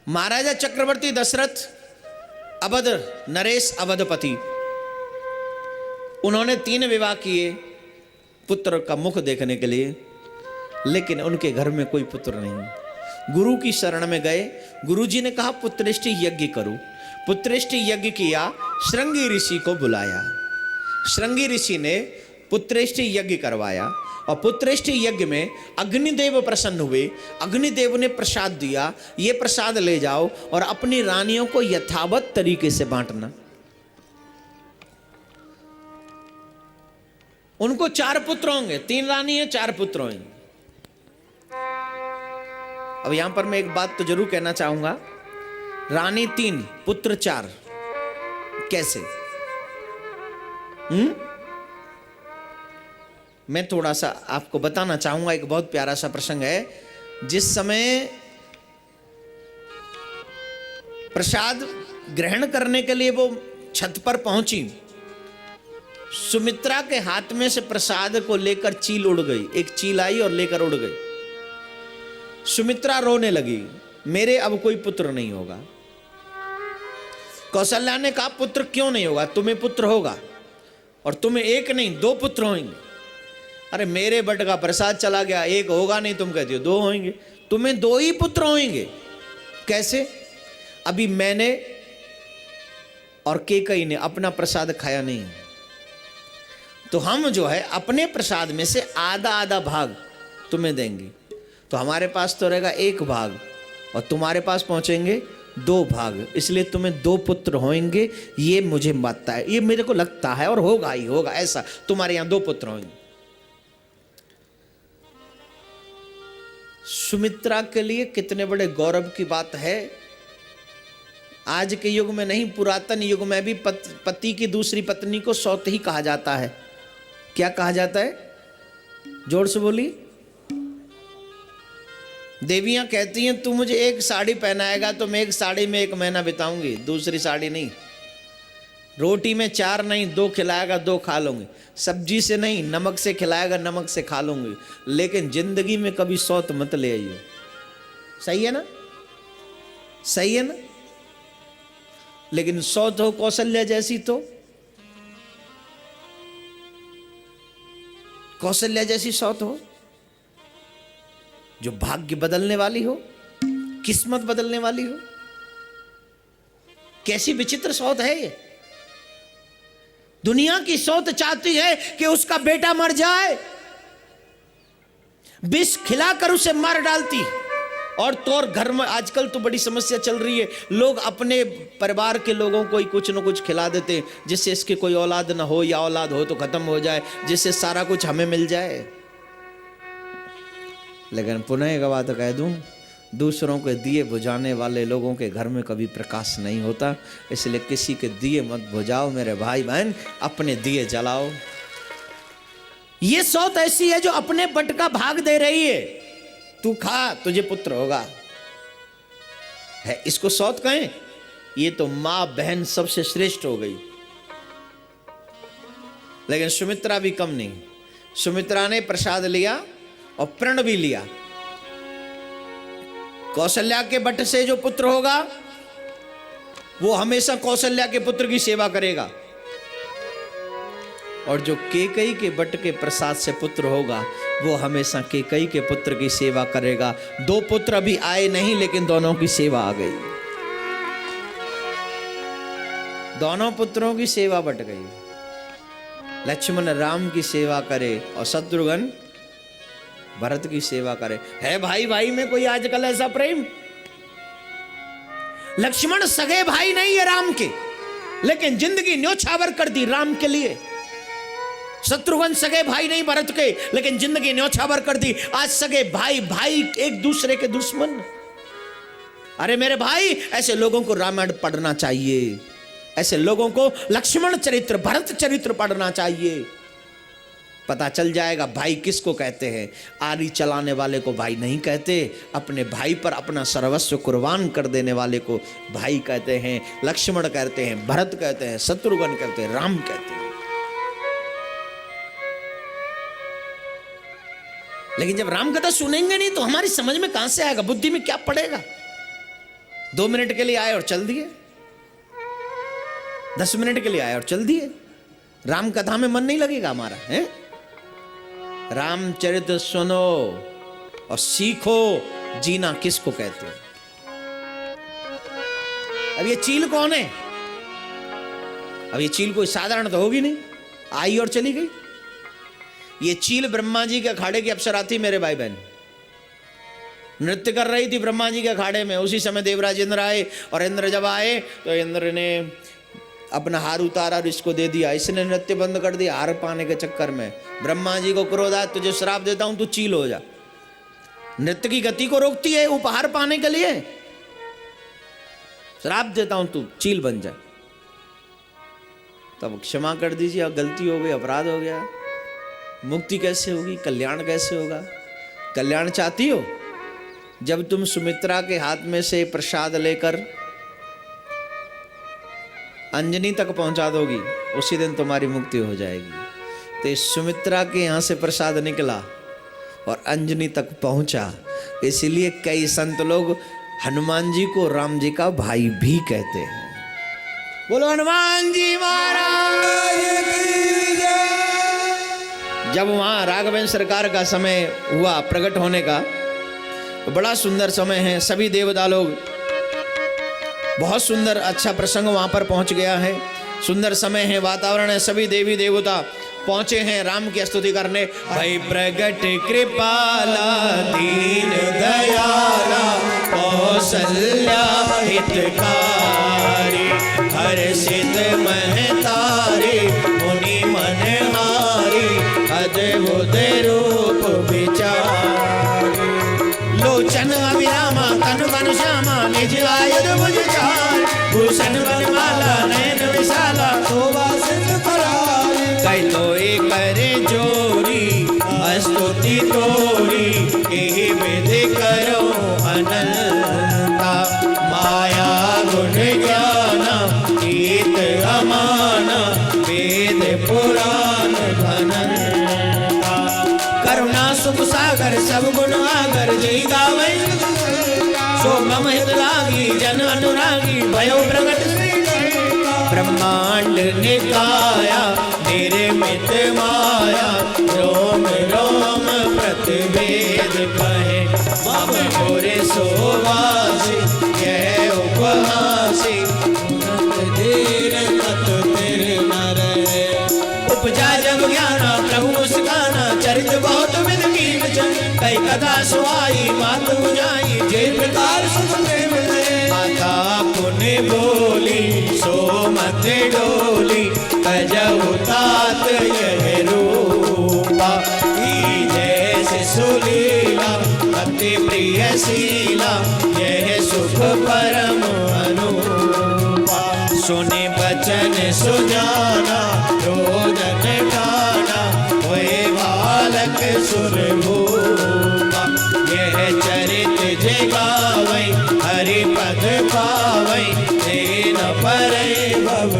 महाराजा चक्रवर्ती दशरथ अवध नरेश अवधपति, उन्होंने 3 विवाह किए पुत्र का मुख देखने के लिए, लेकिन उनके घर में कोई पुत्र नहीं। गुरु की शरण में गए, गुरुजी ने कहा पुत्रेष्टि यज्ञ करो। पुत्रेष्टि यज्ञ किया, श्रृंगी ऋषि को बुलाया, श्रृंगी ऋषि ने पुत्रेष्टि यज्ञ करवाया और पुत्रेष्टि यज्ञ में अग्निदेव प्रसन्न हुए। अग्निदेव ने प्रसाद दिया, ये प्रसाद ले जाओ और अपनी रानियों को यथावत तरीके से बांटना। उनको 4 पुत्र होंगे, 3 रानी है, 4 पुत्र होंगे। अब यहां पर मैं एक बात तो जरूर कहना चाहूंगा, रानी 3 पुत्र 4 कैसे? मैं थोड़ा सा आपको बताना चाहूंगा। एक बहुत प्यारा सा प्रसंग है। जिस समय प्रसाद ग्रहण करने के लिए वो छत पर पहुंची, सुमित्रा के हाथ में से प्रसाद को लेकर चील उड़ गई। एक चील आई और लेकर उड़ गई। सुमित्रा रोने लगी, मेरे अब कोई पुत्र नहीं होगा। कौशल्या ने कहा पुत्र क्यों नहीं होगा, तुम्हें पुत्र होगा, और तुम्हें एक नहीं 2 पुत्र होंगे। अरे मेरे बट का प्रसाद चला गया, एक होगा नहीं, तुम कहती हो 2 होंगे। तुम्हें 2 ही पुत्र होंगे। कैसे? अभी मैंने और केकई ने अपना प्रसाद खाया नहीं, तो हम जो है अपने प्रसाद में से आधा आधा भाग तुम्हें देंगे। तो हमारे पास तो रहेगा 1 भाग और तुम्हारे पास पहुंचेंगे 2 भाग, इसलिए तुम्हें 2 पुत्र होंगे। ये मुझे मानता है, ये मेरे को लगता है और होगा ही होगा ऐसा। तुम्हारे यहां 2 पुत्र होंगे। सुमित्रा के लिए कितने बड़े गौरव की बात है। आज के युग में नहीं, पुरातन युग में भी पति की दूसरी पत्नी को सौत ही कहा जाता है। क्या कहा जाता है? जोर से बोली। देवियां कहती हैं तू मुझे 1 साड़ी पहनाएगा तो मैं 1 साड़ी में 1 महीना बिताऊंगी, दूसरी साड़ी नहीं। रोटी में 4 नहीं 2 खिलाएगा, 2 खा लूंगी। सब्जी से नहीं, नमक से खिलाएगा, नमक से खा लूंगी। लेकिन जिंदगी में कभी सौत मत ले आइयो। सही है ना? सही है ना? लेकिन सौत हो कौशल्या जैसी, तो कौशल्या जैसी सौत हो जो भाग्य बदलने वाली हो, किस्मत बदलने वाली हो। कैसी विचित्र सौत है ये। दुनिया की सौत चाहती है कि उसका बेटा मर जाए, विष खिलाकर उसे मार डालती। और तो और घर में आजकल तो बड़ी समस्या चल रही है, लोग अपने परिवार के लोगों को ही कुछ न कुछ खिला देते हैं, जिससे इसके कोई औलाद ना हो, या औलाद हो तो खत्म हो जाए, जिससे सारा कुछ हमें मिल जाए। लेकिन पुनः एक बात कह दूं, दूसरों के दिए बुझाने वाले लोगों के घर में कभी प्रकाश नहीं होता। इसलिए किसी के दिए मत बुझाओ मेरे भाई बहन, अपने दिए जलाओ। ये सौत ऐसी है जो अपने बट का भाग दे रही है। तू खा, तुझे पुत्र होगा, है इसको सौत कहें? ये तो मां बहन सबसे श्रेष्ठ हो गई। लेकिन सुमित्रा भी कम नहीं। सुमित्रा ने प्रसाद लिया और प्रण भी लिया। कौशल्या के बट से जो पुत्र होगा वो हमेशा कौशल्या के पुत्र की सेवा करेगा, और जो केकई के बट के प्रसाद से पुत्र होगा वो हमेशा केकई के पुत्र की सेवा करेगा। 2 पुत्र अभी आए नहीं, लेकिन दोनों की सेवा आ गई। दोनों पुत्रों की सेवा बट गई। लक्ष्मण राम की सेवा करे और शत्रुघ्न भरत की सेवा करे। है भाई भाई में कोई आजकल ऐसा प्रेम? लक्ष्मण सगे भाई नहीं है राम के, लेकिन जिंदगी न्योछावर कर दी राम के लिए। शत्रुघ्न सगे भाई नहीं भरत के, लेकिन जिंदगी न्योछावर कर दी। आज सगे भाई भाई एक दूसरे के दुश्मन। अरे मेरे भाई, ऐसे लोगों को रामायण पढ़ना चाहिए, ऐसे लोगों को लक्ष्मण चरित्र भरत चरित्र पढ़ना चाहिए। पता चल जाएगा भाई किसको कहते हैं। आरी चलाने वाले को भाई नहीं कहते, अपने भाई पर अपना सर्वस्व कुर्बान कर देने वाले को भाई कहते हैं, लक्ष्मण कहते हैं, भरत कहते हैं, शत्रुघ्न कहते हैं, राम कहते हैं। लेकिन जब राम कथा सुनेंगे नहीं तो हमारी समझ में कहां से आएगा, बुद्धि में क्या पड़ेगा? 2 मिनट के लिए आए और चल दिए, 10 मिनट के लिए आए और चल दिए। राम कथा में मन नहीं लगेगा हमारा, है? रामचरित सुनो और सीखो जीना किसको कहते हो। अब ये चील कौन है? अब ये चील कोई साधारण तो होगी नहीं, आई और चली गई। ये चील ब्रह्मा जी के अखाड़े की अप्सरा थी मेरे भाई बहन, नृत्य कर रही थी ब्रह्मा जी के अखाड़े में। उसी समय देवराज इंद्र आए, और इंद्र जब आए तो इंद्र ने अपना हार उतारा और इसको दे दिया। इसने नृत्य बंद कर दिया हार पाने के चक्कर में। ब्रह्मा जी को क्रोध आया, तुझे श्राप देता हूं, तू चील हो जा। नृत्य की गति को रोकती है उपहार पाने के लिए, श्राप देता हूं, तू चील बन जा। तब क्षमा कर दीजिए, अब गलती हो गई, अपराध हो गया। मुक्ति कैसे होगी, कल्याण कैसे होगा? कल्याण चाहती हो? जब तुम सुमित्रा के हाथ में से प्रसाद लेकर अंजनी तक पहुंचा दोगी, उसी दिन तुम्हारी मुक्ति हो जाएगी। तो सुमित्रा के यहां से प्रसाद निकला और अंजनी तक पहुंचा, इसलिए कई संत लोग हनुमान जी को राम जी का भाई भी कहते हैं। बोलो हनुमान जी महाराज की जय। जब वहां राघवेंद्र सरकार का समय हुआ प्रकट होने का, तो बड़ा सुंदर समय है। सभी देवता लोग, बहुत सुंदर अच्छा प्रसंग वहां पर पहुंच गया है। सुंदर समय है, वातावरण है, सभी देवी देवता पहुंचे हैं राम की स्तुति करने। भाई प्रगट कृपाला दीन दयाला कौसल्या हितकारी, हर्षित महतारी मुनि मनहारी, अद्भुत रूप विचारी, लोचन अभिरामा तनु बन श्यामा, निज आयुध भुज चार, भूषण बनमाला नयन विशाला, शोभा सिंह करारी, कई तो करे जोरी स्तुति तोरी, एहि विधि करो अनंता, माया गुण ज्ञाना गीत अमाना, वेद पुराण घनता, करुणा सुख सागर सब गुण आगर, जय गावै सो मम हित लागी, जन अनुरागी भयो प्रगट ब्रह्मांड निकाया, निर्मित माया, रोम रोम प्रतिवेद कहे, मम मोरे सोवासी, यह उपहासी, धीर तत तिर नर, उपजा जग ज्ञाना प्रभु मुस्काना, चरित बहुत विध कीन चन, कई कथा सुहाई मात बुझाई, जय प्रकार सुखदेव माता पुण्य बोली, सो मत डोली, कजहु तात यह रूपा, जैसे सुलीला अति प्रिय शीला, यह सुख परम अनुपा, सुने बचन सुजाना, रोदन गाना, होए बालक सुरभूपा, यह चरित जगावै, हरि पद पावै, तेन परै भव